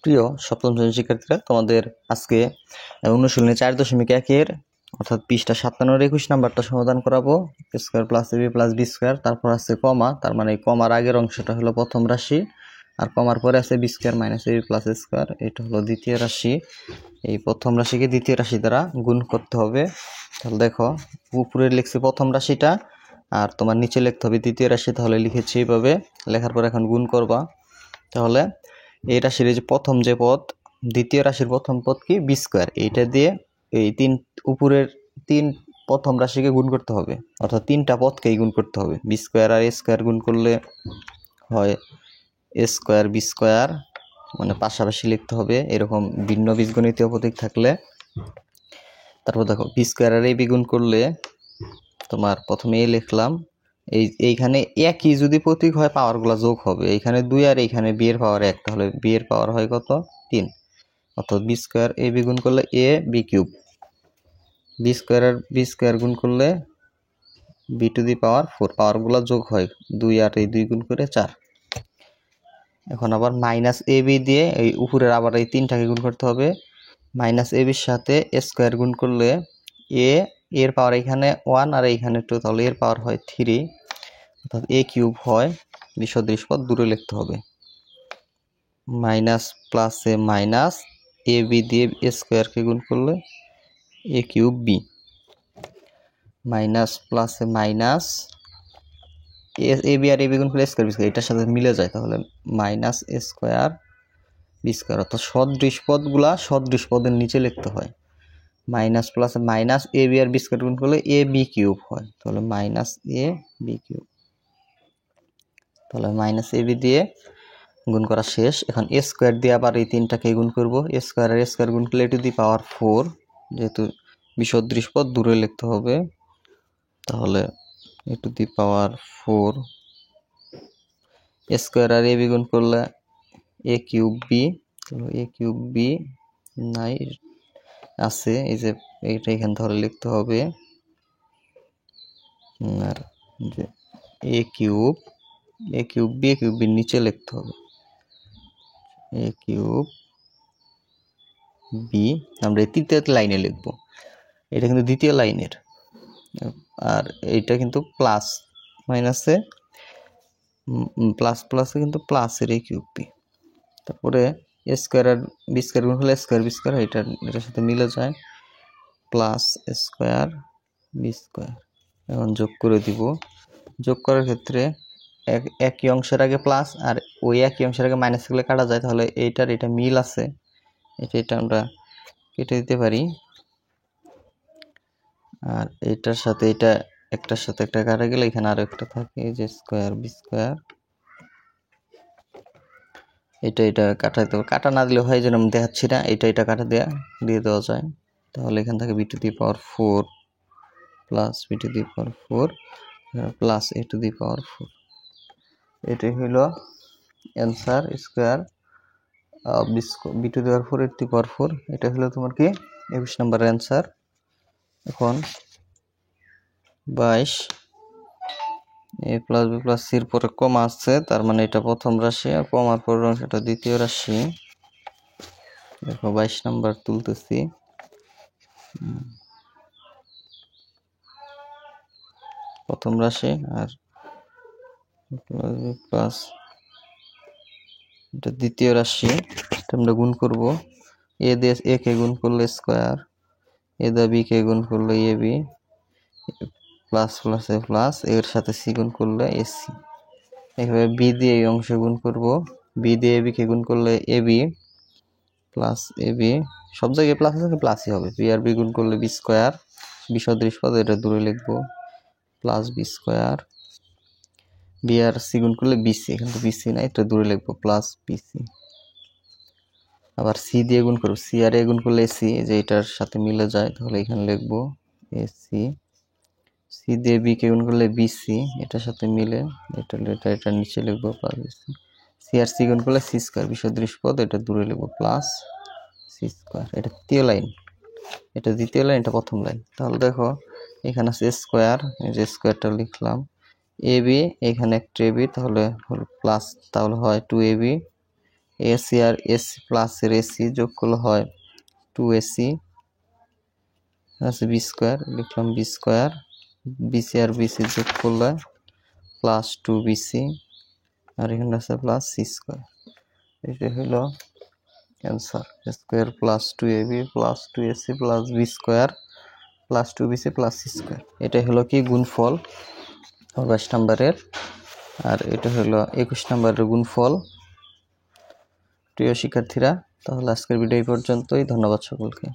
প্রিয় সপ্তম শ্রেণীর শিক্ষার্থীরা, তোমাদের আজকে অনুশীলনী 4.1 অর্থাৎ পৃষ্ঠা 57 21 নাম্বারটা সমাধান করাবো। Square plus AB plus B square, তারপর আছে কমা, তার মানে কমার আগের অংশটা হলো প্রথম রাশি, আর কমার পরে আছে B square minus AB plus square, এটা হলো দ্বিতীয় রাশি। এই প্রথম রাশিকে দ্বিতীয় রাশি দ্বারা গুণ করতে হবে। তাহলে দেখো, উপরে লিখছি প্রথম রাশিটা আর তোমার নিচে লিখতে হবে দ্বিতীয় রাশি। তাহলে লিখেছি এইভাবে, লেখার পর এখন গুণ করবা। তাহলে এই রাশির যে প্রথম যে পদ, দ্বিতীয় রাশির প্রথম পদ কি বি স্কোয়ার, এইটা দিয়ে এই উপরের তিন প্রথম রাশিকে গুণ করতে হবে, অর্থাৎ তিনটা পদকেই গুণ করতে হবে। বি স্কোয়ার আর এ স্কোয়ার গুণ করলে হয় এ স্কোয়ার বি স্কোয়ার, মানে পাশাপাশি লিখতে হবে এরকম ভিন্ন বীজগণিতীয় প্রতীক থাকলে। তারপর দেখো বি স্কোয়ার আর এ বি গুণ করলে তোমার প্রথমে এ লিখলাম, এইখানে একই যদি প্রতীক হয় পাওয়ারগুলো যোগ হবে। এইখানে 2 আর এইখানে বি এর পাওয়ার 1, তাহলে বি এর পাওয়ার হয় কত 3, অর্থাৎ বি স্কোয়ার এ বি গুণ করলে A B cube, B square R B square গুণ করলে বি টু দি পাওয়ার 4, পাওয়ারগুলো যোগ হয় 2 আর এই 2 গুণ করে 4। এখন আবার মাইনাস এ বি দিয়ে এই উপরের আবার এই 3টাকে গুণ করতে হবে। মাইনাস এ বির সাথে এ স্কোয়ার গুণ করলে এর পাওয়ার এখানে 1 আর এইখানে 2, তাহলে এর পাওয়ার হয় 3, অর্থাৎ এ কিউব হয়। বিসদৃশ পদ দূরে লিখতে হবে। মাইনাস প্লাসে মাইনাস এ বি দিয়ে এ স্কোয়ারকে গুণ করলে এ কিউব বি, মাইনাস প্লাসে minus A B R A B গুণ করলে স্কোয়ার বি স্কোয়ার, এটার সাথে মিলে যায়, তাহলে মাইনাস এ স্কোয়ার বি স্কোয়ার। অর্থাৎ সদৃশ পদগুলা সদৃশ পদের নিচে লিখতে হয়। মাইনাস প্লাসে minus A B R B square গুণ করলে এ বি কিউব হয়, তাহলে মাইনাস এ বি কিউব। তাহলে মাইনাস এ বি দিয়ে গুণ করা শেষ। এখন এ স্কোয়ার দিয়ে আবার এই 3টাকে গুণ করব। এ স্কোয়ার আর এ স্কোয়ার গুণ করলে এ টু দি পাওয়ার 4, যেহেতু বিসদৃশ পদ দূরে লিখতে হবে, তাহলে A to the power 4। A square আর এ বি গুণ করলে এ কিউব বি, তাহলে এ কিউব বি নাই আছে, এই যে এইটা এখানে ধরে লিখতে হবে, আর যে এ কিউব বি, এ কিউব বির নিচে লিখতে হবে এ কিউব বি। আমরা এই তৃতীয় লাইনে লিখবো, এটা কিন্তু দ্বিতীয় লাইনের, আর এইটা কিন্তু প্লাস মাইনাসে প্লাস প্লাসে কিন্তু প্লাসের এ কিউব বি। তারপরে এ স্কোয়ার আর বি স্কোয়ার গুণ হলে স্কোয়ার বি স্কোয়ার, এটার সাথে মিলে যায়, প্লাস স্কোয়ার বি স্কোয়ার। এখন যোগ করে দিব। যোগ করার ক্ষেত্রে একই অংশের আগে প্লাস আর ওই একই অংশের আগে মাইনাস থাকলে কাটা যায়, তাহলে এটা মিল আছে, এটা আমরা কেটে দিতে পারি। আর এটার সাথে এটা একটার সাথে একটা কাটা গেলে এখানে আরো একটা থাকে, যে স্কোয়ার বি স্কোয়ার। এটা কাটাতে হবে, কাটা না দিলে হয়, যেন আমি দেখাচ্ছি না, এটা কাটা দিয়ে দেওয়া যায়। তাহলে এখান থেকে B to the power 4 plus B to the power 4 plus A to the power 4, এটাই হইল answer. Square B to the power 4 A to the power 4, এটা হলো তোমার কি 21 নম্বরের অ্যান্সার। এখন 22, এ প্লাস বি প্লাস সির পরে কমা আসছে, তার মানে এটা প্রথম রাশি, আর কমার পর সেটা দ্বিতীয় রাশি। দেখো 22 নাম্বার তুলতেছি। প্রথম রাশি আর প্লাস এটা দ্বিতীয় রাশি, এটা আমরা গুণ করব। এ দিয়ে এ কে গুণ করলে স্কোয়ার, এ দিয়ে বি কে গুণ করলে A B, plus plus A plus, এর সাথে সি গুণ করলে এ সি। এইভাবে বি দিয়ে এই অংশ গুণ করব। বি দিয়ে এ বি কে গুণ করলে A B plus A B, সব জায়গায় প্লাস আছে, প্লাসই হবে। বি আর বি গুণ করলে বি স্কোয়ার, বিসদৃশ পদ, এটা দূরে লিখবো, প্লাস বি স্কোয়ার। বি আর সি গুণ করলে বিসি, এখানে তো বিসি নাই, এটা দূরে লিখবো, প্লাস বিসি। আবার সি দিয়ে গুণ করবো, সি আর এ গুণ করলে এসি, যে এটার সাথে মিলে যায়, তাহলে এখানে লিখবো এসি। সি দিয়ে বি কে গুণ করলে বিসি, এটার সাথে মিলে, এটা নিচে লিখবো প্লাস বিসি। সি আর সি গুণ করলে সি স্কোয়ার, বিসদৃশ পদ, এটা দূরে লিখবো, প্লাস সি স্কোয়ার। এটা তৃতীয় লাইন, এটা দ্বিতীয় লাইন, এটা প্রথম লাইন। তাহলে দেখো এখানে আছে স্কোয়ার, এই যে স্কোয়ারটা লিখলাম, এ বি এখানে একটা এ বি, তাহলে প্লাস, তাহলে হয় 2ab এসি আর এসি প্লাসের এসি যোগ করলে হয় 2ac আছে বি স্কোয়ার, লিখলাম বি স্কোয়ার, বিসি আর বিসি যোগ করলে প্লাস 2bc আর এখানে আছে প্লাস সি স্কোয়ার। এটা হলো answer, square plus 2ab plus 2ac plus B square plus 2bc plus C square. এটাই হলো কি গুণফল 22 নম্বরের, আর এটা হলো 21 নম্বরের গুণফল। প্রিয় শিক্ষার্থীরা, তাহলে আজকের ভিডিও এই পর্যন্তই। ধন্যবাদ সকলকে।